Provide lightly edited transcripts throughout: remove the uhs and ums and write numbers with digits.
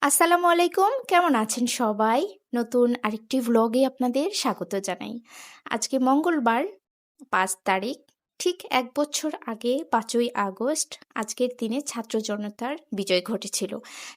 আসসালামু আলাইকুম, কেমন আছেন সবাই? নতুন আরেকটি ভ্লগে আপনাদের স্বাগত জানাই। আজকে মঙ্গলবার ৫ তারিখ, ঠিক ১ বছর আগে ৫ই আগস্ট আজকের দিনে ছাত্র জনতার বিজয় ঘটেছিল।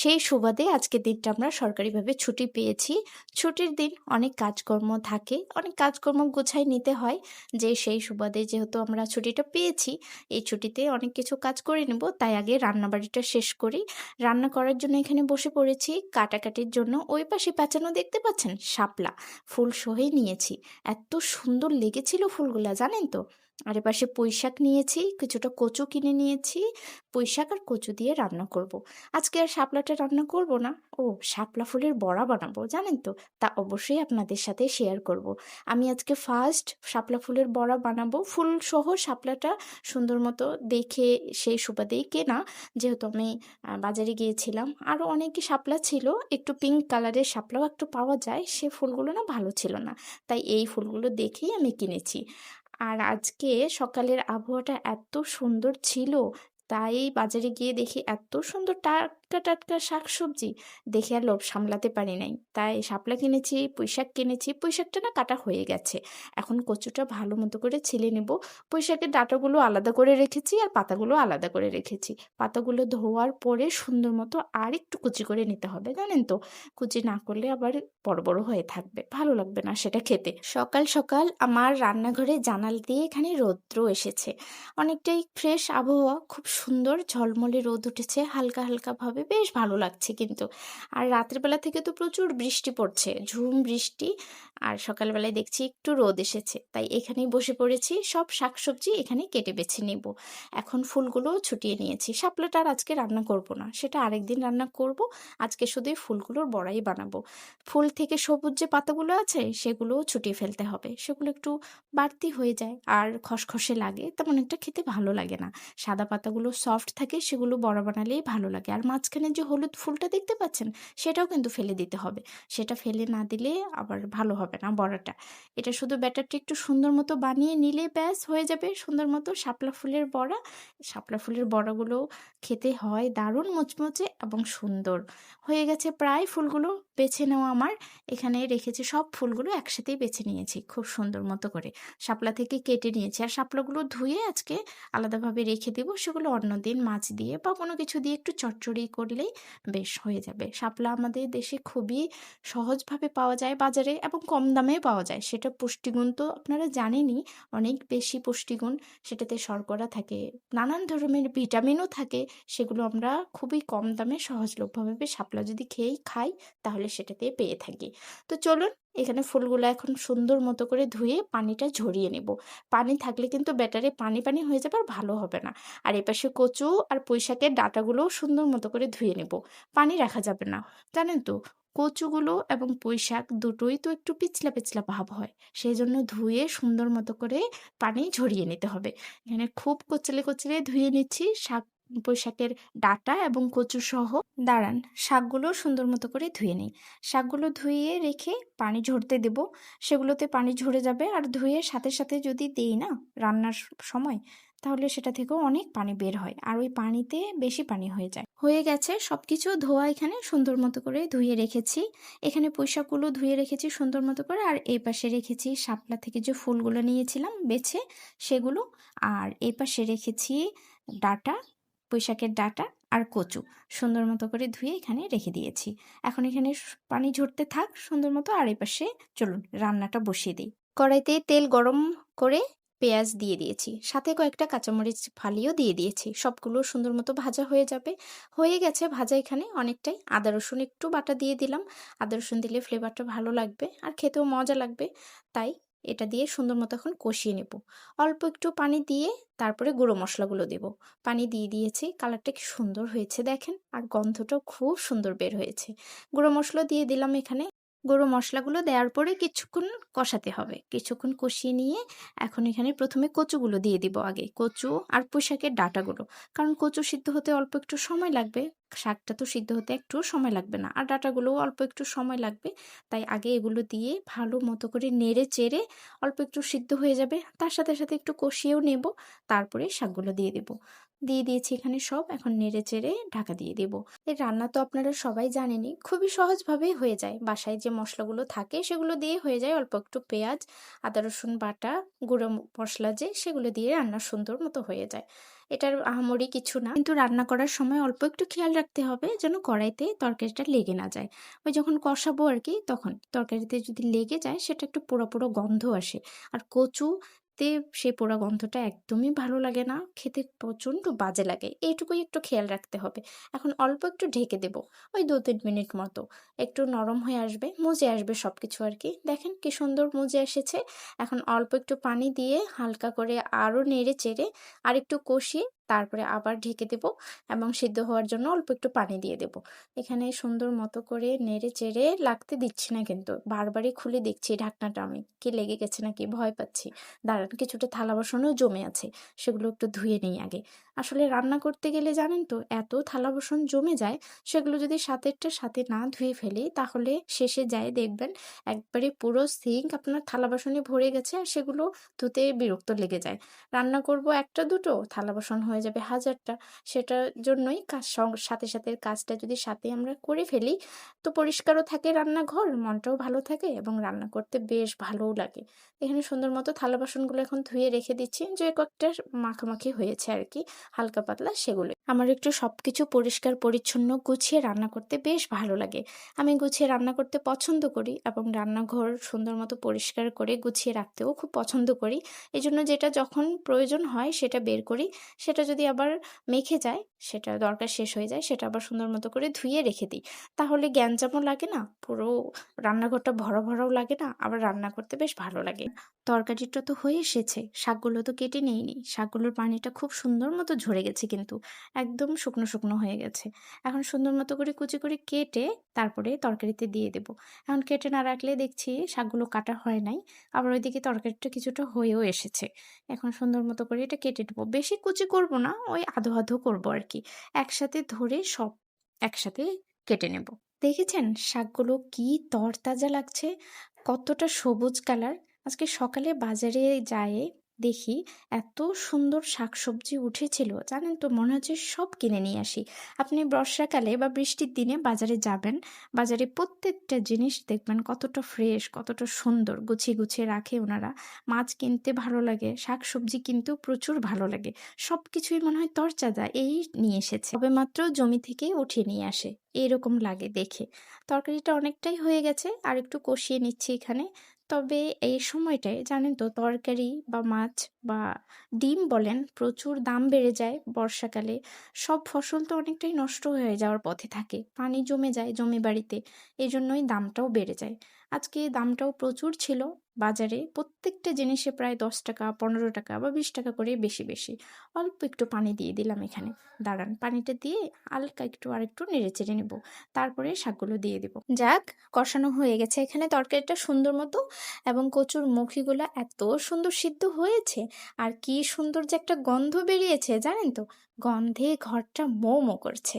সেই সুবাদে আজকের দিনটা আমরা সরকারিভাবে ছুটি পেয়েছি। ছুটির দিন অনেক কাজকর্ম থাকে, অনেক কাজকর্ম গোছায় নিতে হয়, যে সেই সুবাদে যেহেতু আমরা ছুটিটা পেয়েছি, এই ছুটিতে অনেক কিছু কাজ করে নেব, তাই আগে রান্নাবাড়িটা শেষ করি। রান্না করার জন্য এখানে বসে পড়েছি কাটাকাটির জন্য। ওই পাশে পেঁচানো দেখতে পাচ্ছেন? শাপলা ফুল সহই নিয়েছি। এত সুন্দর লেগেছিল ফুলগুলা, জানেন তো? আর এপাশে পুঁইশাক নিয়েছি, কিছুটা কচু কিনে নিয়েছি। পুঁইশাক আর কচু দিয়ে রান্না করব। আজকে আর শাপলাটা রান্না করব না, ও শাপলা ফুলের বড়া বানাবো, জানেন তো? তা অবশ্যই আপনাদের সাথে শেয়ার করব। আমি আজকে ফার্স্ট শাপলা ফুলের বড়া বানাবো। ফুল সহ শাপলাটা সুন্দর মতো দেখে সেই সুবাদেই কেনা, যেহেতু আমি বাজারে গিয়েছিলাম। আরও অনেক শাপলা ছিল, একটু পিঙ্ক কালারের শাপলাও একটু পাওয়া যায়, সে ফুলগুলো না ভালো ছিল না, তাই এই ফুলগুলো দেখেই আমি কিনেছি। আর আজকে সকালের আবহাওয়াটা এত সুন্দর ছিল, তাই বাজারে গিয়ে দেখি এত সুন্দর টাটকা টাটকা শাকসবজি, দেখে আর লোভ সামলাতে পারি নাই। তাই শাপলা কিনেছি, পুঁইশাক কিনেছি। পুঁইশাকটা না কাটা হয়ে গেছে, এখন কচুটা ভালো মতো করে ছিলে নেব। পুঁইশাকের ডাঁটাগুলো আলাদা করে রেখেছি আর পাতাগুলো আলাদা করে রেখেছি। পাতাগুলো ধোয়ার পরে সুন্দর মতো আর একটু কুচি করে নিতে হবে, জানেন তো? কুচি না করলে আবার বড় বড় হয়ে থাকবে, ভালো লাগবে না সেটা খেতে। সকাল সকাল আমার রান্নাঘরে জানালা দিয়ে এখানে রৌদ্র এসেছে, অনেকটাই ফ্রেশ আবহাওয়া, খুব সুন্দর ঝলমলে রোদ উঠেছে হালকা হালকা ভাবে, বেশ ভালো লাগছে কিন্তু। আর রাতের বেলা থেকে তো প্রচুর বৃষ্টি পড়ছে, ঝুম বৃষ্টি। আর সকালবেলায় দেখছি একটু রোদ এসেছে, তাই এখানেই বসে পড়েছি, সব শাকসবজি এখানে কেটে বেছে নেব। এখন ফুলগুলো ছুটিয়ে নিয়েছি। শাপলাটা আর আজকে রান্না করব না, সেটা আরেকদিন রান্না করব। আজকে শুধু এই ফুলগুলোর বড়াই বানাবো। ফুল থেকে সবুজ যে পাতাগুলো আছে সেগুলোও ছুটিয়ে ফেলতে হবে, সেগুলো একটু বাড়তি হয়ে যায় আর খসখসে লাগে, তেমন একটা খেতে ভালো লাগে না। সাদা পাতাগুলো সফট থাকে, সেগুলো বড়া বানালেই ভালো লাগে। আর মাঝখানে যে হলুদ ফুলটা দেখতে পাচ্ছেন, সেটাও কিন্তু ফেলে দিতে হবে। সেটা ফেলে না দিলে আবার ভালো হবে না বড়াটা। এটা শুধু ব্যাটারটা একটু সুন্দর মতো বানিয়ে নিলে ব্যাস হয়ে যাবে সুন্দর মতো শাপলা ফুলের বড়া। শাপলা ফুলের বড়াগুলো খেতে হয় দারুণ মুচমুচে এবং সুন্দর। হয়ে গেছে প্রায় ফুলগুলো বেছে নেওয়া আমার। এখানে রেখেছি সব ফুলগুলো একসাথেই বেছে নিয়েছি খুব সুন্দর মতো করে। শাপলা থেকে কেটে নিয়েছি, আর শাপলাগুলো ধুয়ে আজকে আলাদাভাবে রেখে দেবো। সেগুলো অন্যদিন মাছ দিয়ে বা কোনো কিছু দিয়ে একটু চচ্চড়ি করলেই বেশ হয়ে যাবে। শাপলা আমাদের দেশে খুবই সহজভাবে পাওয়া যায় বাজারে, এবং কম দামেও পাওয়া যায়। সেটা পুষ্টিগুণ তো আপনারা জানেনই, অনেক বেশি পুষ্টিগুণ। সেটাতে শর্করা থাকে, নানান ধরনের ভিটামিনও থাকে। সেগুলো আমরা খুবই কম দামে সহজলভ্যভাবে শাপলা যদি খাই, তাহলে সেটাতে পেয়ে থাকি। তো চলুন, এখানে ফুলগুলো এখন সুন্দর মতো করে ধুয়ে পানিটা ঝরিয়ে নেব। পানি থাকলে কিন্তু ব্যাটারে পানি পানি হয়ে যাবে, আর ভালো হবে না। আর এপাশে কচু আর পুঁইশাকের ডাঁটাগুলোও সুন্দর মতো করে ধুয়ে নেব। পানি রাখা যাবে না, জানেন তো? কচুগুলো এবং পুঁইশাক দুটোই তো একটু পিছলা পিছলা ভাব হয়, সেই জন্য ধুয়ে সুন্দর মতো করে পানি ঝরিয়ে নিতে হবে। এখানে খুব কচলে কচলে ধুয়ে নিচ্ছি শাক, পুঁইশাকের ডাঁটা এবং কচু সহ। দাঁড়ান, শাকগুলো সুন্দর মতো করে ধুয়ে নিই। শাকগুলো ধুয়ে রেখে পানি ঝরতে দেব, সেগুলোতে পানি ঝরে যাবে। আর ধুয়ে সাথে সাথে যদি দেই না রান্নার সময়, তাহলে সেটা থেকেও অনেক পানি বের হয়, আর ওই পানিতে বেশি পানি হয়ে যায়। হয়ে গেছে সব কিছু ধোয়া, এখানে সুন্দর মতো করে ধুয়ে রেখেছি। এখানে পুঁইশাকগুলো ধুয়ে রেখেছি সুন্দর মতো করে, আর এই পাশে রেখেছি শাপলা থেকে যে ফুলগুলো নিয়েছিলাম বেছে, সেগুলো। আর এই পাশে রেখেছি ডাঁটা, পুঁইশাকের ডাঁটা আর কচু, সুন্দর মতো করে ধুয়ে এখানে রেখে দিয়েছি। এখন এখানে পানি ঝরতে থাক সুন্দর মতো, আর এই পাশে চলুন রান্নাটা বসিয়ে দিই। কড়াইতে তেল গরম করে পেঁয়াজ দিয়ে দিয়েছি, সাথে কয়েকটা কাঁচামরিচ ফালিও দিয়ে দিয়েছি। সবগুলো সুন্দর মতো ভাজা হয়ে যাবে। হয়ে গেছে ভাজা এখানে অনেকটাই। আদা রসুন একটু বাটা দিয়ে দিলাম, আদা রসুন দিলে ফ্লেভারটা ভালো লাগবে আর খেতেও মজা লাগবে, তাই এটা দিয়ে সুন্দর মতো এখন কষিয়ে নেব। অল্প একটু পানি দিয়ে তারপরে গুঁড়ো মশলাগুলো দেব। পানি দিয়ে দিয়েছি, কালারটা কি সুন্দর হয়েছে দেখেন, আর গন্ধটাও খুব সুন্দর বের হয়েছে। গুঁড়ো মশলা দিয়ে দিলাম এখানে। গুঁড়ো মশলাগুলো দেওয়ার পরে কিছুক্ষণ কষাতে হবে, কিছুক্ষণ কষিয়ে নিয়ে এখন এখানে প্রথমে কচুগুলো দিয়ে দিব। আগে কচু আর পুঁইশাকের ডাঁটাগুলো, কারণ কচু সিদ্ধ হতে অল্প একটু সময় লাগবে, শাকটা তো সিদ্ধ হতে একটু সময় লাগবে না, আর ডাঁটাগুলোও অল্প একটু সময় লাগবে। তাই আগে এগুলো দিয়ে ভালো মতো করে নেড়ে চেড়ে অল্প একটু সিদ্ধ হয়ে যাবে, তার সাথে সাথে একটু কষিয়েও নেব, তারপরে শাকগুলো দিয়ে দেব। দিয়ে দিয়েছি এখানে সব। এখন নেড়ে চেড়ে ঢাকা দিয়ে দেব। এই রান্না তো আপনারা সবাই জানেনই, খুবই সহজভাবেই হয়ে যায়। বাসায় যে মশলাগুলো থাকে সেগুলো দিয়ে হয়ে যায়। অল্প একটু পেঁয়াজ, আদা রসুন বাটা, গুঁড়ো মশলা সেগুলো দিয়ে রান্না সুন্দর মতো হয়ে যায়। এটার আহামরি কিছু না, কিন্তু রান্না করার সময় অল্প একটু খেয়াল রাখতে হবে যেন কড়াইতে তরকারিটা লেগে না যায়। ওই যখন কষাবো আর কি, তখন তরকারিতে যদি লেগে যায় সেটা একটু পোড়া পোড়া গন্ধ আসে। আর কচুতে সেই পোড়া গন্ধটা একদমই ভালো লাগে না, খেতে প্রচণ্ড বাজে লাগে। এইটুকুই একটু খেয়াল রাখতে হবে। এখন অল্প একটু ঢেকে দেব, ওই 2-3 মিনিট মতো। একটু নরম হয়ে আসবে, মজে আসবে সব কিছু আর কি। দেখেন কি সুন্দর মজে এসেছে। এখন অল্প একটু পানি দিয়ে হালকা করে আরও নেড়ে চেড়ে আরেকটু কষিয়ে তারপরে আবার ঢেকে দেব এবং সিদ্ধ হওয়ার জন্য অল্প একটু পানি দিয়ে দেব। এখানে সুন্দর মতো করে নেড়ে চেড়ে, লাগতে দিচ্ছি না কিন্তু, বারবারই খুলে দেখছি ঢাকনাটা আমি, কি লেগে গেছে নাকি ভয় পাচ্ছি। দাঁড়ান, কিছুটা থালা বাসনও জমে আছে, সেগুলো একটু ধুয়ে নিই আগে। আসলে রান্না করতে গেলে জানেন তো এত থালা বাসন জমে যায়, সেগুলো যদি সাথেরটা সাথে না ধুয়ে ফেলি তাহলে শেষে যায় দেখবেন একবারে পুরো সিঙ্ক আপনার থালা বাসনে ভরে গেছে, আর সেগুলো ধুতে বিরক্ত লেগে যায়। রান্না করব একটা দুটো, থালা বাসন হয়ে যাবে হাজারটা। সেটার জন্যই সাথে সাথে কাজটা যদি সাথে আমরা করে ফেলি, তো পরিষ্কারও থাকে রান্নাঘর, মনটাও ভালো থাকে এবং রান্না করতে বেশ ভালোও লাগে। এখানে সুন্দর মতো থালা বাসনগুলো এখন ধুয়ে রেখে দিচ্ছি, যে কয়েকটা মাখামাখি হয়েছে আর কি, হালকা পাতলা, সেগুলো। আমার একটু সবকিছু পরিষ্কার পরিচ্ছন্ন গুছিয়ে রান্না করতে বেশ ভালো লাগে। আমি গুছিয়ে রান্না করতে পছন্দ করি এবং রান্নাঘর সুন্দর মতো পরিষ্কার করে গুছিয়ে রাখতেও খুব পছন্দ করি। এজন্য যেটা যখন প্রয়োজন হয় সেটা বের করি। সেটা যদি আবার মেখে যায়, সেটা দরকার শেষ হয়ে যায়, সেটা আবার সুন্দর মতো করে ধুয়ে রেখে দিই। তাহলে গ্যাঞ্জামও লাগে না, পুরো রান্নাঘরটা ভরা ভরাও লাগে না, আবার রান্না করতে বেশ ভালো লাগে। তরকারিটা তো হয়ে এসেছে, শাকগুলো তো কেটে নিইনি। শাকগুলোর পানিটা খুব সুন্দর মতো ঝরে গেছে কিন্তু, একদম শুকনো শুকনো হয়ে গেছে। এখন সুন্দর মতো করে কুচি করে কেটে তারপরে তরকারিতে দিয়ে দেব। এখন কেটে না রাখলে দেখছি শাকগুলো কাটা হয় নাই, আবার ওইদিকে তরকারিটা কিছুটা হয়েও এসেছে। এখন সুন্দর মতো করে এটা কেটে নেবো। বেশি কুচি করব না, ওই আধো আধো করবো আর কি। একসাথে ধরে সব একসাথে কেটে নেব। দেখেছেন শাকগুলো কি তরতাজা লাগছে, কতটা সবুজ কালার। আজকে সকালে বাজারে যেয়ে দেখি এত সুন্দর শাকসবজি উঠেছিল, জানেন তো মনে হচ্ছে সব কিনে নিয়ে আসি। আপনি বর্ষাকালে বা বৃষ্টির দিনে বাজারে যাবেন, বাজারে প্রত্যেকটা জিনিস দেখবেন কতটা ফ্রেশ, কতটা সুন্দর গুছিয়ে গুছিয়ে রাখে ওনারা। মাছ কিনতে ভালো লাগে, শাকসবজি কিনতেও প্রচুর ভালো লাগে। সব কিছুই মনে হয় তরতাজা, এই নিয়ে এসেছে, তবে মাত্র জমি থেকে উঠিয়ে নিয়ে আসে, এরকম লাগে দেখে। তরকারিটা অনেকটাই হয়ে গেছে, আর একটু কষিয়ে নিচ্ছি এখানে। তবে এই সময়টায় জানেন তো তরকারি বা মাছ বা ডিম বলেন, প্রচুর দাম বেড়ে যায় বর্ষাকালে। সব ফসল তো অনেকটাই নষ্ট হয়ে যাওয়ার পথে থাকে, পানি জমে যায় জমি বাড়িতে, এই জন্যই দামটাও বেড়ে যায়। আজকে দামটাও প্রচুর ছিল বাজারে, প্রত্যেকটা জিনিসে প্রায় 10 টাকা, 15 টাকা বা 20 টাকা করে বেশি বেশি। অল্প একটু পানি দিয়ে দিলাম এখানে। দাঁড়ান, পানিটা দিয়ে হালকা একটু আরেকটু নেড়ে চেড়ে নেব, তারপরে শাকগুলো দিয়ে দেব। যাক, কষানো হয়ে গেছে এখানে তরকারিটা সুন্দর মতো, এবং কচুর মুখিগুলা এত সুন্দর সিদ্ধ হয়েছে, আর কি সুন্দর যে একটা গন্ধ বেরিয়েছে জানেন তো, গন্ধে ঘরটা মো মো করছে।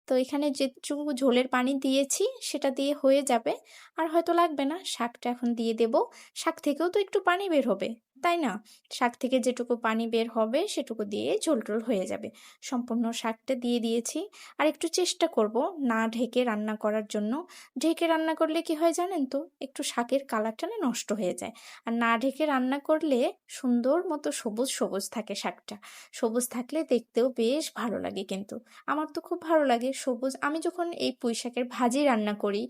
তো এখানে যেটুকু ঝোলের পানি দিয়েছি সেটা দিয়ে হয়ে যাবে, আর হয়তো লাগবে না। শাকটা এখন দিয়ে দেব। শাক থেকেও তো একটু পানি বের হবে, তাই না? শাক থেকে যেটুকু পানি বের হবে সেটুকু দিয়ে ঝোল টোল হয়ে যাবে। সম্পূর্ণ শাকটা দিয়ে দিয়েছি। আর একটু চেষ্টা করব না ঢেকে রান্না করার জন্য। ঢেকে রান্না করলে কি হয় জানেন তো, একটু শাকের কালারটা না নষ্ট হয়ে যায়। আর না ঢেকে রান্না করলে সুন্দর মতো সবুজ সবুজ থাকে শাকটা। সবুজ থাকলে দেখতেও বেশ ভালো লাগে কিন্তু। আমার তো খুব ভালো লাগে সবুজ। আমি যখন এই পুঁই শাকের ভাজি রান্না করি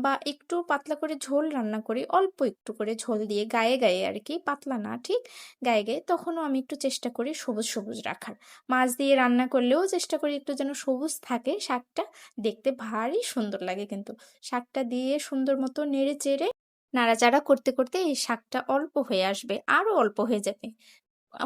বা একটু পাতলা করে ঝোল রান্না করি, অল্প একটু করে ঝোল দিয়ে গায়ে গায়ে আর কি, পাতলা না ঠিক, গায়ে গায়ে, তখনও আমি একটু চেষ্টা করি সবুজ সবুজ রাখার। মাছ দিয়ে রান্না করলেও চেষ্টা করি একটু যেন সবুজ থাকে শাকটা, দেখতে ভারী সুন্দর লাগে কিন্তু। শাকটা দিয়ে সুন্দর মতো নেড়ে চেড়ে নাড়াচাড়া করতে করতে এই শাকটা অল্প হয়ে আসবে, আরো অল্প হয়ে যাবে,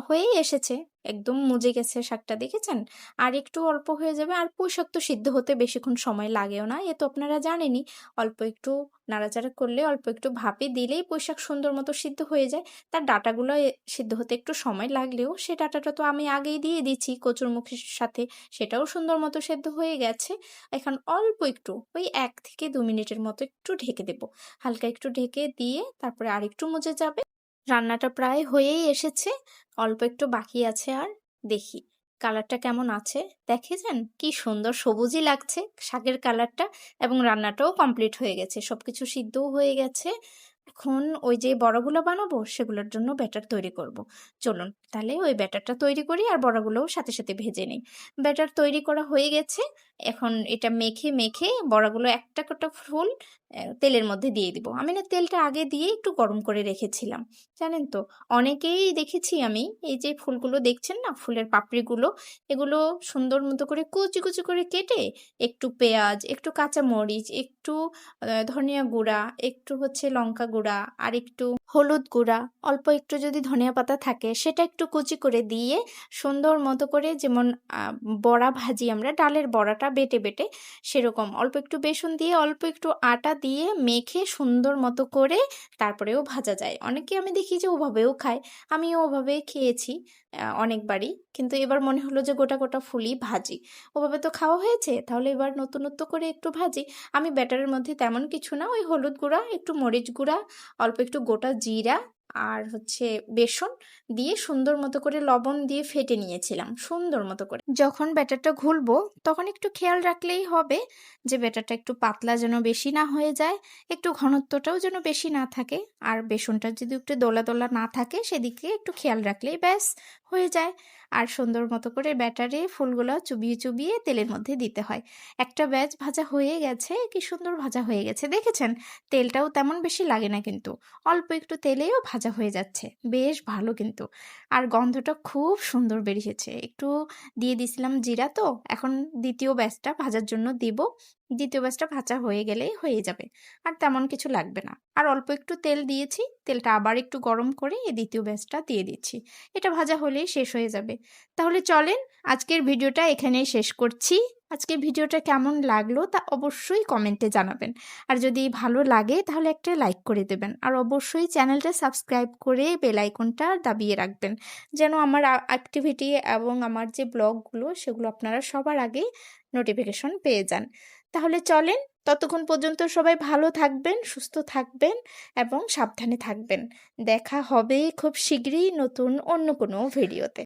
হয়েই এসেছে, একদম মজে গেছে শাকটা, দেখেছেন? আর একটু অল্প হয়ে যাবে। আর পুঁই শাক তো সিদ্ধ হতে বেশিক্ষণ সময় লাগেও না, এ তো আপনারা জানেনই। অল্প একটু নাড়াচাড়া করলে, অল্প একটু ভাপে দিলেই পুঁই শাক সুন্দর মতো সিদ্ধ হয়ে যায়। তার ডাঁটাগুলো সিদ্ধ হতে একটু সময় লাগলেও সে ডাঁটাটা তো আমি আগেই দিয়ে দিচ্ছি কচুরমুখির সাথে, সেটাও সুন্দর মতো সেদ্ধ হয়ে গেছে। এখন অল্প একটু, ওই 1 থেকে 2 মিনিটের মতো একটু ঢেকে দেব। হালকা একটু ঢেকে দিয়ে তারপরে আরেকটু মজে যাবে। রান্নাটা প্রায় হয়েই এসেছে, অল্প একটু বাকি আছে আর। দেখি কালারটা কেমন আছে দেখেছেন? কি সুন্দর সবুজই লাগছে শাকের কালারটা, এবং রান্নাটাও কমপ্লিট হয়ে গেছে। সবকিছু সিদ্ধও হয়ে গেছে। এখন ওই যে বড়াগুলো বানাবো সেগুলোর জন্য ব্যাটার তৈরি করব। চলুন তাহলে ওই ব্যাটারটা তৈরি করি আর বড়াগুলোও সাথে সাথে ভেজে নিই। ব্যাটার তৈরি করা হয়ে গেছে। এখন এটা মেখে মেখে বড়াগুলো একটা একটা ফুল তেলের মধ্যে দিয়ে দিব। আমি না তেলটা আগে দিয়ে একটু গরম করে রেখেছিলাম, জানেন তো। অনেকেই দেখেছি আমি, এই যে ফুলগুলো দেখছেন না, ফুলের পাপড়িগুলো, এগুলো সুন্দর মতো করে কুচি কুচি করে কেটে একটু পেঁয়াজ, একটু কাঁচামরিচ, একটু ধনিয়া গুঁড়া, একটু হচ্ছে লঙ্কা গুঁড়া, আর একটু হলুদ গুঁড়া, অল্প একটু যদি ধনিয়া পাতা থাকে সেটা একটু কুচি করে দিয়ে সুন্দর মতো করে, যেমন বড়া ভাজি আমরা ডালের বড়াটা বেটে বেটে, সেরকম অল্প একটু বেসন দিয়ে অল্প একটু আটা দিয়ে মেখে সুন্দর মতো করে তারপরেও ভাজা যায়। অনেকে আমি দেখি যে ওভাবেও খায়, আমিও ওভাবে খেয়েছি অনেকবারই, কিন্তু এবার মনে হলো যে গোটা গোটা ফুলই ভাজি। ওভাবে তো খাওয়া হয়েছে, তাহলে এবার নতুনত্ব করে একটু ভাজি। আমি ব্যাটারের মধ্যে তেমন কিছু না, ওই হলুদ গুঁড়া, একটু মরিচ গুঁড়া, অল্প একটু গোটা জিরা আর হচ্ছে বেসন দিয়ে সুন্দর মতো করে লবণ দিয়ে ফেটে নিয়েছিলাম সুন্দর মতো করে। যখন ব্যাটারটা ঘুলবো তখন একটু খেয়াল রাখলেই হবে যে ব্যাটারটা একটু পাতলা যেন বেশি না হয়ে যায়, একটু ঘনত্বটাও যেন বেশি না থাকে, আর বেসনটা যদি একটু দোলা দোলা না থাকে সেদিকে একটু খেয়াল রাখলেই ব্যাস হয়ে যায়। আর সুন্দর মতো করে ব্যাটারে ফুলগুলো চুবিয়ে চুবিয়ে তেলের মধ্যে দিতে হয়। একটা ব্যাচ ভাজা হয়ে গেছে, কি সুন্দর ভাজা হয়ে গেছে দেখেছেন। তেলটাও তেমন বেশি লাগে না, কিন্তু অল্প একটু তেলেও ভাজা হয়ে যাচ্ছে, বেশ ভালো কিন্তু। আর গন্ধটা খুব সুন্দর বেরিয়েছে। একটু দিয়ে দিছিলাম জিরা, তো এখন দ্বিতীয় ব্যাচটা ভাজার জন্য দিব। দ্বিতীয় ব্যাচটা ভাজা হয়ে গেলেই হয়ে যাবে, আর তেমন কিছু লাগবে না। আর অল্প একটু তেল দিয়েছি, তেলটা আবার একটু গরম করে এই দ্বিতীয় ব্যাচটা দিয়ে দিচ্ছি। এটা ভাজা হলেই শেষ হয়ে যাবে। তাহলে চলেন আজকের ভিডিওটা এখানেই শেষ করছি। আজকের ভিডিওটা কেমন লাগলো তা অবশ্যই কমেন্টে জানাবেন। আর যদি ভালো লাগে তাহলে একটা লাইক করে দেবেন, আর অবশ্যই চ্যানেলটা সাবস্ক্রাইব করে বেল আইকনটা দাবিয়ে রাখবেন, যেন আমার অ্যাক্টিভিটি এবং আমার যে ব্লগগুলো সেগুলো আপনারা সবার আগে নোটিফিকেশন পেয়ে যান। তাহলে চলেন, ততক্ষণ পর্যন্ত সবাই ভালো থাকবেন, সুস্থ থাকবেন এবং সাবধানে থাকবেন। দেখা হবে খুব শীঘ্রই নতুন অন্য কোনো ভিডিওতে।